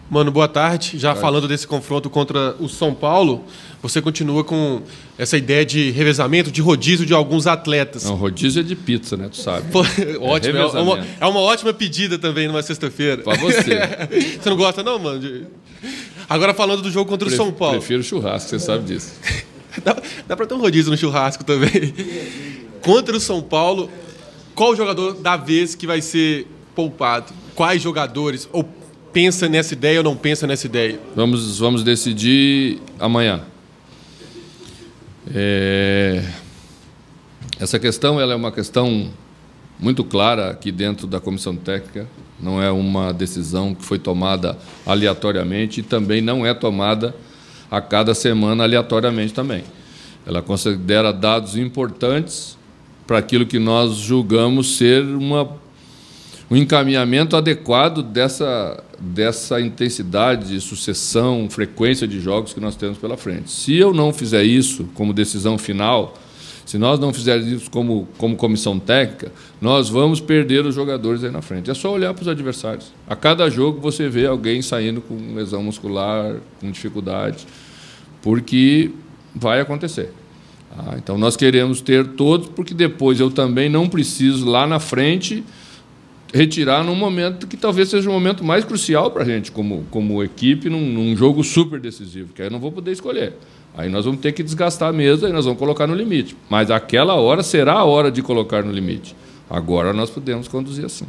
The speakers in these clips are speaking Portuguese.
Mano, boa tarde. Já falando desse confronto contra o São Paulo, você continua com essa ideia de revezamento, de rodízio de alguns atletas. Não, rodízio é de pizza, né? Tu sabe. Pô, ótimo. É uma ótima pedida também numa sexta-feira. Pra você. Você não gosta não, mano? Agora falando do jogo contra o São Paulo. Prefiro churrasco, você sabe disso. Dá pra ter um rodízio no churrasco também. Contra o São Paulo, qual jogador da vez que vai ser poupado? Quais jogadores? Ou pensa nessa ideia ou não pensa nessa ideia? Vamos decidir amanhã. Essa questão ela é uma questão muito clara aqui dentro da comissão técnica. Não é uma decisão que foi tomada aleatoriamente e também não é tomada a cada semana aleatoriamente também. Ela considera dados importantes para aquilo que nós julgamos ser um encaminhamento adequado dessa intensidade, sucessão, frequência de jogos que nós temos pela frente. Se eu não fizer isso como decisão final, se nós não fizermos isso como comissão técnica, nós vamos perder os jogadores aí na frente. É só olhar para os adversários. A cada jogo você vê alguém saindo com lesão muscular, com dificuldade, porque vai acontecer. Então nós queremos ter todos, porque depois eu também não preciso lá na frente retirar num momento que talvez seja o momento mais crucial para a gente, como equipe, num jogo super decisivo, que aí eu não vou poder escolher. Aí nós vamos ter que desgastar a mesa e nós vamos colocar no limite. Mas aquela hora será a hora de colocar no limite. Agora nós podemos conduzir assim.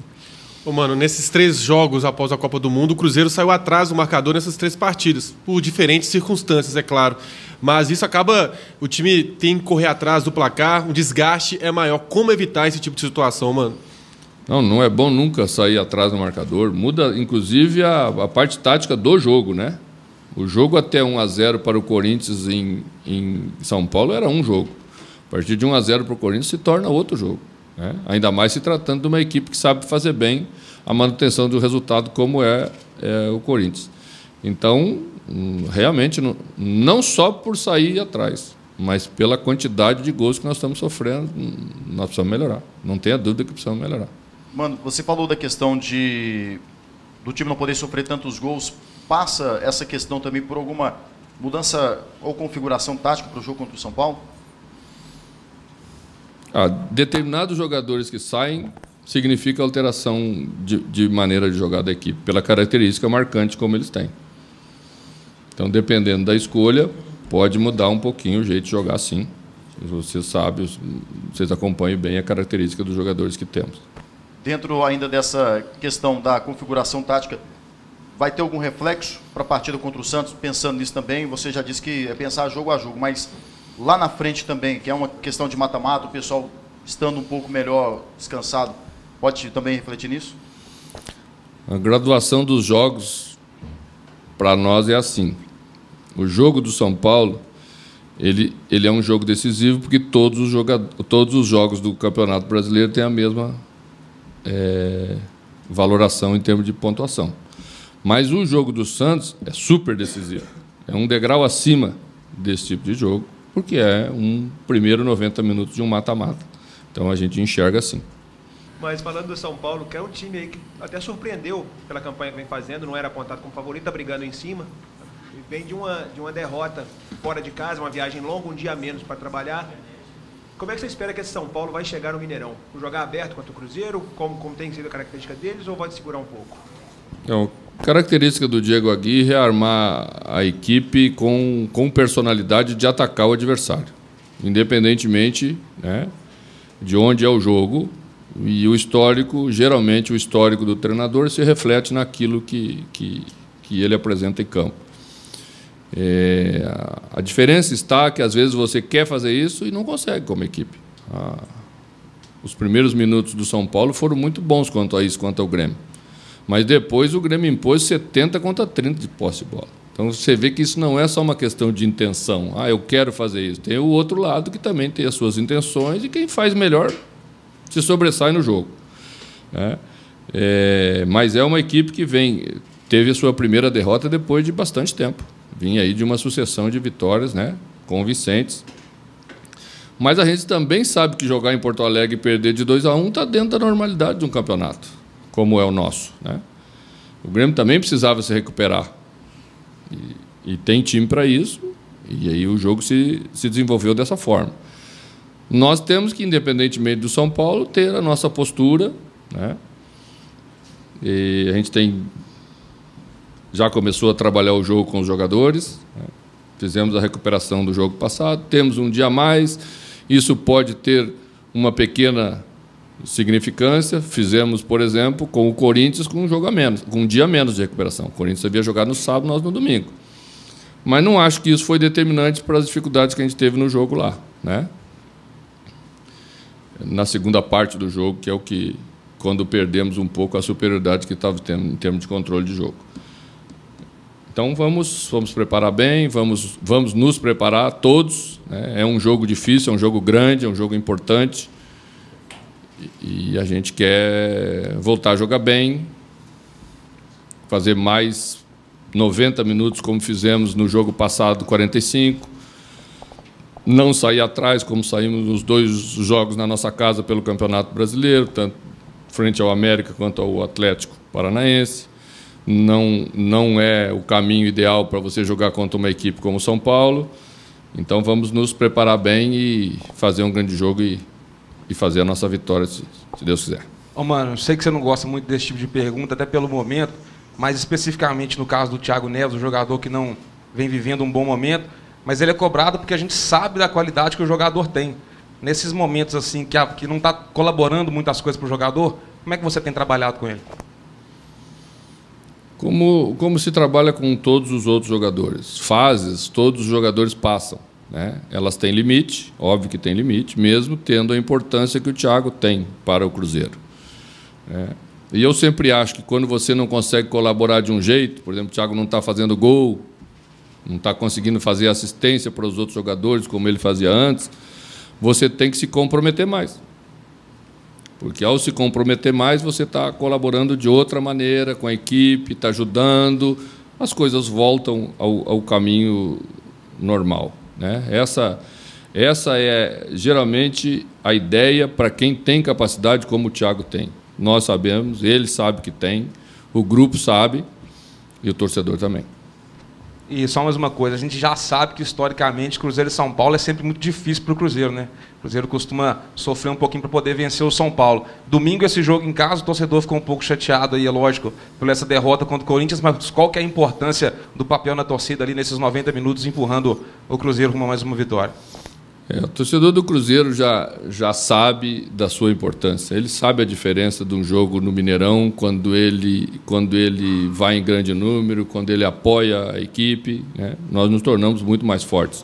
Ô, mano, nesses 3 jogos após a Copa do Mundo, o Cruzeiro saiu atrás do marcador nessas 3 partidas, por diferentes circunstâncias, é claro. Mas isso acaba... O time tem que correr atrás do placar, o desgaste é maior. Como evitar esse tipo de situação, mano? Não é bom nunca sair atrás do marcador. Muda, inclusive, a parte tática do jogo, né? O jogo até 1-0 para o Corinthians em São Paulo era um jogo. A partir de 1-0 para o Corinthians se torna outro jogo, né? Ainda mais se tratando de uma equipe que sabe fazer bem a manutenção do resultado, como é o Corinthians. Então, realmente, não só por sair atrás, mas pela quantidade de gols que nós estamos sofrendo, nós precisamos melhorar. Não tenha dúvida que precisamos melhorar. Mano, você falou da questão do time não poder sofrer tantos gols. Passa essa questão também por alguma mudança ou configuração tática para o jogo contra o São Paulo? Determinados jogadores que saem significa alteração de maneira de jogar da equipe, pela característica marcante como eles têm. Então, dependendo da escolha, pode mudar um pouquinho o jeito de jogar, sim. Você sabe, vocês acompanham bem a característica dos jogadores que temos. Dentro ainda dessa questão da configuração tática, vai ter algum reflexo para a partida contra o Santos? Pensando nisso também, você já disse que é pensar jogo a jogo, mas lá na frente também, que é uma questão de mata-mata, o pessoal estando um pouco melhor, descansado, pode também refletir nisso? A graduação dos jogos, para nós, é assim. O jogo do São Paulo, ele é um jogo decisivo porque todos os jogos do Campeonato Brasileiro têm a mesma valoração em termos de pontuação. Mas o jogo do Santos é super decisivo. É um degrau acima desse tipo de jogo, porque é um primeiro 90 minutos de um mata-mata. Então a gente enxerga assim. Mas falando do São Paulo, que é um time aí que até surpreendeu pela campanha que vem fazendo, não era apontado como favorito, está brigando em cima. E vem de uma derrota fora de casa, uma viagem longa, um dia a menos para trabalhar. Como é que você espera que esse São Paulo vai chegar no Mineirão? Jogar aberto contra o Cruzeiro, como tem sido a característica deles, ou vai segurar um pouco? Então, característica do Diego Aguirre é armar a equipe com personalidade de atacar o adversário, independentemente, né, de onde é o jogo. E o histórico, geralmente o histórico do treinador se reflete naquilo que ele apresenta em campo. A diferença está que às vezes você quer fazer isso e não consegue como equipe. Os primeiros minutos do São Paulo foram muito bons quanto a isso, quanto ao Grêmio. Mas depois o Grêmio impôs 70 contra 30 de posse de bola. Então você vê que isso não é só uma questão de intenção. Eu quero fazer isso. Tem o outro lado que também tem as suas intenções e quem faz melhor se sobressai no jogo, né? Mas é uma equipe que teve a sua primeira derrota depois de bastante tempo. Vinha aí de uma sucessão de vitórias, né, convincentes. Mas a gente também sabe que jogar em Porto Alegre e perder de 2-1 está dentro da normalidade de um campeonato, como é o nosso, né? O Grêmio também precisava se recuperar. E tem time para isso, e aí o jogo se desenvolveu dessa forma. Nós temos que, independentemente do São Paulo, ter a nossa postura, né? E a gente já começou a trabalhar o jogo com os jogadores, né? Fizemos a recuperação do jogo passado, temos um dia a mais, isso pode ter uma pequena significância. Fizemos, por exemplo, com o Corinthians com um jogo a menos, com um dia a menos de recuperação. O Corinthians havia jogado no sábado, nós no domingo. Mas não acho que isso foi determinante para as dificuldades que a gente teve no jogo lá, né? Na segunda parte do jogo, que é o que, quando perdemos um pouco a superioridade que estava tendo em termos de controle de jogo. Então vamos preparar bem, vamos nos preparar todos, né? É um jogo difícil, é um jogo grande, é um jogo importante, e a gente quer voltar a jogar bem, fazer mais 90 minutos como fizemos no jogo passado, 45, não sair atrás como saímos nos 2 jogos na nossa casa pelo Campeonato Brasileiro, tanto frente ao América quanto ao Atlético Paranaense. Não é o caminho ideal para você jogar contra uma equipe como o São Paulo. Então vamos nos preparar bem e fazer um grande jogo e fazer a nossa vitória, se Deus quiser. Mano, eu sei que você não gosta muito desse tipo de pergunta, até pelo momento, mas especificamente no caso do Thiago Neves, um jogador que não vem vivendo um bom momento, mas ele é cobrado porque a gente sabe da qualidade que o jogador tem. Nesses momentos assim que não está colaborando muitas coisas para o jogador, como é que você tem trabalhado com ele? Como se trabalha com todos os outros jogadores. Fases, todos os jogadores passam, né? Elas têm limite, óbvio que tem limite, mesmo tendo a importância que o Thiago tem para o Cruzeiro, né? E eu sempre acho que quando você não consegue colaborar de um jeito, por exemplo, o Thiago não está fazendo gol, não está conseguindo fazer assistência para os outros jogadores como ele fazia antes, você tem que se comprometer mais. Porque, ao se comprometer mais, você está colaborando de outra maneira com a equipe, está ajudando, as coisas voltam ao caminho normal, né? Essa é, geralmente, a ideia para quem tem capacidade como o Thiago tem. Nós sabemos, ele sabe que tem, o grupo sabe e o torcedor também. E só mais uma coisa, a gente já sabe que, historicamente, Cruzeiro e São Paulo é sempre muito difícil para o Cruzeiro, né? O Cruzeiro costuma sofrer um pouquinho para poder vencer o São Paulo. Domingo, esse jogo em casa, o torcedor ficou um pouco chateado, aí, é lógico, por essa derrota contra o Corinthians, mas qual que é a importância do papel na torcida ali nesses 90 minutos, empurrando o Cruzeiro rumo a mais uma vitória? O torcedor do Cruzeiro já sabe da sua importância. Ele sabe a diferença de um jogo no Mineirão, quando ele vai em grande número, quando ele apoia a equipe, né? Nós nos tornamos muito mais fortes.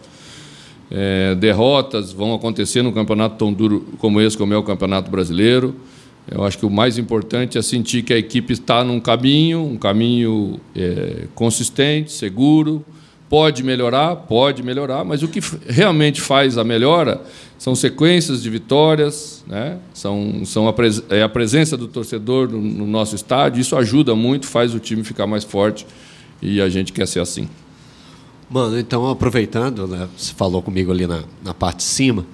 Derrotas vão acontecer num campeonato tão duro como esse, como é o Campeonato Brasileiro. Eu acho que o mais importante é sentir que a equipe está num caminho, consistente, seguro. Pode melhorar, mas o que realmente faz a melhora são sequências de vitórias, né? A presença do torcedor no nosso estádio. Isso ajuda muito, faz o time ficar mais forte, e a gente quer ser assim. Mano, então, aproveitando, né, você falou comigo ali na parte de cima,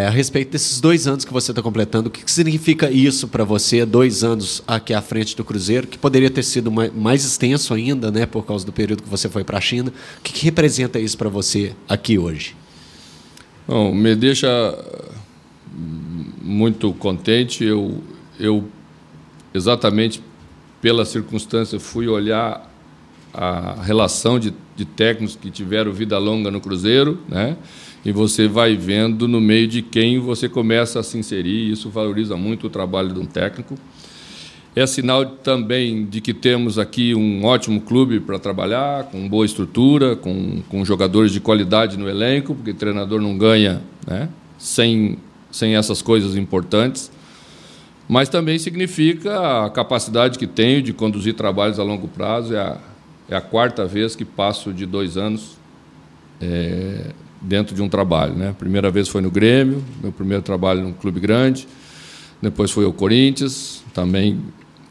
a respeito desses 2 anos que você está completando, o que significa isso para você, 2 anos aqui à frente do Cruzeiro, que poderia ter sido mais extenso ainda, né, por causa do período que você foi para a China? O que representa isso para você aqui hoje? Bom, me deixa muito contente. Eu exatamente pela circunstância, fui olhar a relação de técnicos que tiveram vida longa no Cruzeiro, né? E você vai vendo no meio de quem você começa a se inserir, e isso valoriza muito o trabalho de um técnico. É sinal também de que temos aqui um ótimo clube para trabalhar, com boa estrutura, com jogadores de qualidade no elenco, porque treinador não ganha, né, sem essas coisas importantes. Mas também significa a capacidade que tenho de conduzir trabalhos a longo prazo. É a 4ª vez que passo de 2 anos dentro de um trabalho, né? A primeira vez foi no Grêmio, meu primeiro trabalho num clube grande, depois foi ao Corinthians, também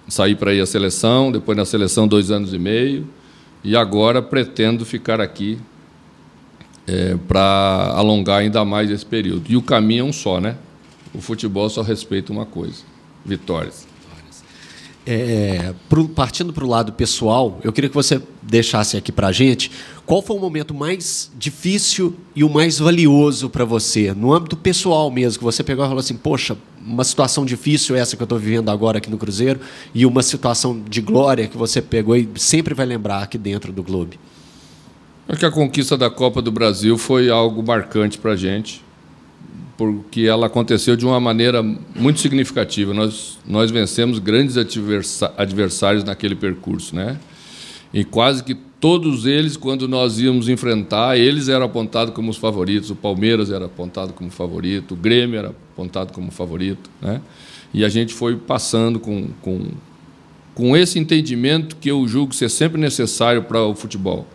saí para ir à seleção, depois na seleção 2 anos e meio, e agora pretendo ficar aqui para alongar ainda mais esse período. E o caminho é um só, né? O futebol só respeita uma coisa: vitórias. partindo para o lado pessoal, eu queria que você deixasse aqui para a gente qual foi o momento mais difícil e o mais valioso para você, no âmbito pessoal mesmo, que você pegou e falou assim, poxa, uma situação difícil essa que eu estou vivendo agora aqui no Cruzeiro e uma situação de glória que você pegou e sempre vai lembrar aqui dentro do clube. Acho que a conquista da Copa do Brasil foi algo marcante para a gente, porque ela aconteceu de uma maneira muito significativa. Nós vencemos grandes adversários naquele percurso, né? E quase que todos eles, quando nós íamos enfrentar, eles eram apontados como os favoritos. O Palmeiras era apontado como favorito, o Grêmio era apontado como favorito, né? E a gente foi passando com esse entendimento que eu julgo ser sempre necessário para o futebol,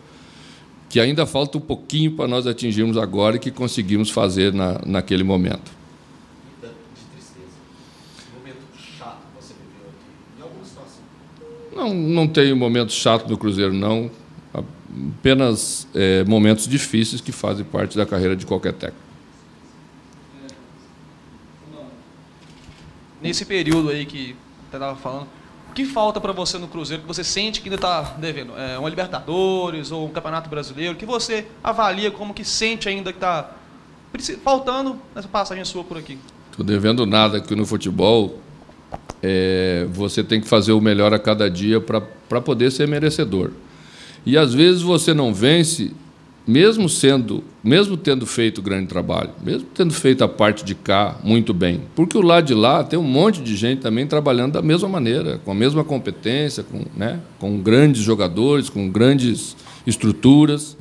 que ainda falta um pouquinho para nós atingirmos agora e que conseguimos fazer naquele momento. De tristeza. Momento chato que você viveu aqui, em alguma situação? Não tenho momentos chatos no Cruzeiro, não. Apenas momentos difíceis que fazem parte da carreira de qualquer técnico. Nesse período aí que você estava falando, o que falta para você no Cruzeiro que você sente que ainda está devendo? Uma Libertadores ou um Campeonato Brasileiro? Que você avalia como que sente ainda que está faltando nessa passagem sua por aqui? Estou devendo nada aqui no futebol. Você tem que fazer o melhor a cada dia para poder ser merecedor. E às vezes você não vence, mesmo tendo feito grande trabalho, mesmo tendo feito a parte de cá muito bem, porque o lado de lá tem um monte de gente também trabalhando da mesma maneira, com a mesma competência, com grandes jogadores, com grandes estruturas.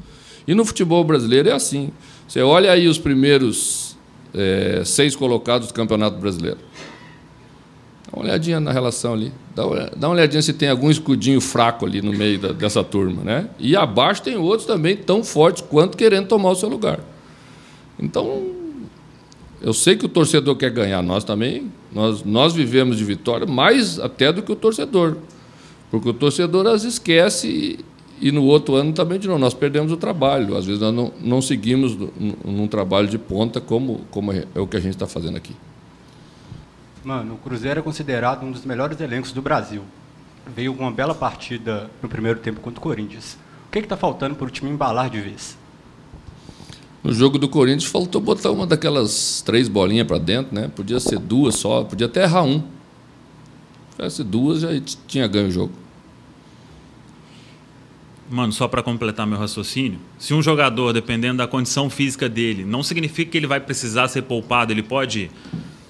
E no futebol brasileiro é assim. Você olha aí os primeiros 6 colocados do Campeonato Brasileiro. Dá uma olhadinha na relação ali. Dá uma olhadinha se tem algum escudinho fraco ali no meio dessa turma, né? E abaixo tem outros também tão fortes quanto querendo tomar o seu lugar. Então, eu sei que o torcedor quer ganhar. Nós também, nós vivemos de vitória mais até do que o torcedor. Porque o torcedor às vezes esquece e no outro ano também de novo. Nós perdemos o trabalho. Às vezes nós não seguimos num trabalho de ponta como é o que a gente está fazendo aqui. Mano, o Cruzeiro é considerado um dos melhores elencos do Brasil. Veio uma bela partida no primeiro tempo contra o Corinthians. O que está faltando para o time embalar de vez? No jogo do Corinthians faltou botar uma daquelas 3 bolinhas para dentro, né? Podia ser 2 só, podia até errar 1. Se tivesse 2, já tinha ganho o jogo. Mano, só para completar meu raciocínio, se um jogador, dependendo da condição física dele, não significa que ele vai precisar ser poupado, ele pode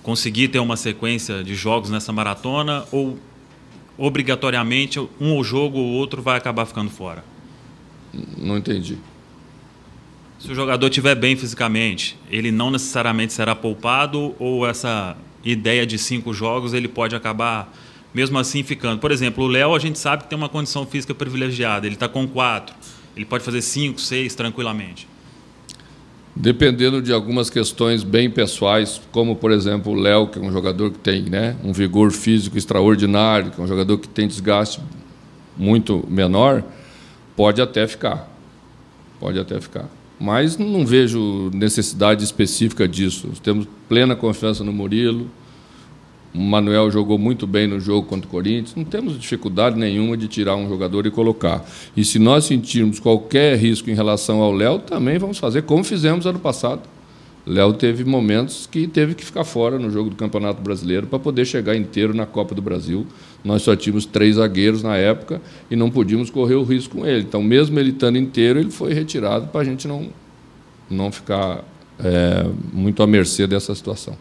conseguir ter uma sequência de jogos nessa maratona ou obrigatoriamente um jogo ou outro vai acabar ficando fora? Não entendi. Se o jogador estiver bem fisicamente, ele não necessariamente será poupado ou essa ideia de 5 jogos ele pode acabar mesmo assim ficando? Por exemplo, o Léo a gente sabe que tem uma condição física privilegiada, ele está com 4, ele pode fazer 5, 6 tranquilamente. Dependendo de algumas questões bem pessoais, como, por exemplo, o Léo, que é um jogador que tem, né, um vigor físico extraordinário, que é um jogador que tem desgaste muito menor, pode até ficar. Pode até ficar. Mas não vejo necessidade específica disso. Nós temos plena confiança no Murilo. O Manuel jogou muito bem no jogo contra o Corinthians. Não temos dificuldade nenhuma de tirar um jogador e colocar. E se nós sentirmos qualquer risco em relação ao Léo, também vamos fazer como fizemos ano passado. Léo teve momentos que teve que ficar fora no jogo do Campeonato Brasileiro para poder chegar inteiro na Copa do Brasil. Nós só tínhamos 3 zagueiros na época e não podíamos correr o risco com ele. Então, mesmo ele estando inteiro, ele foi retirado para a gente não ficar muito à mercê dessa situação.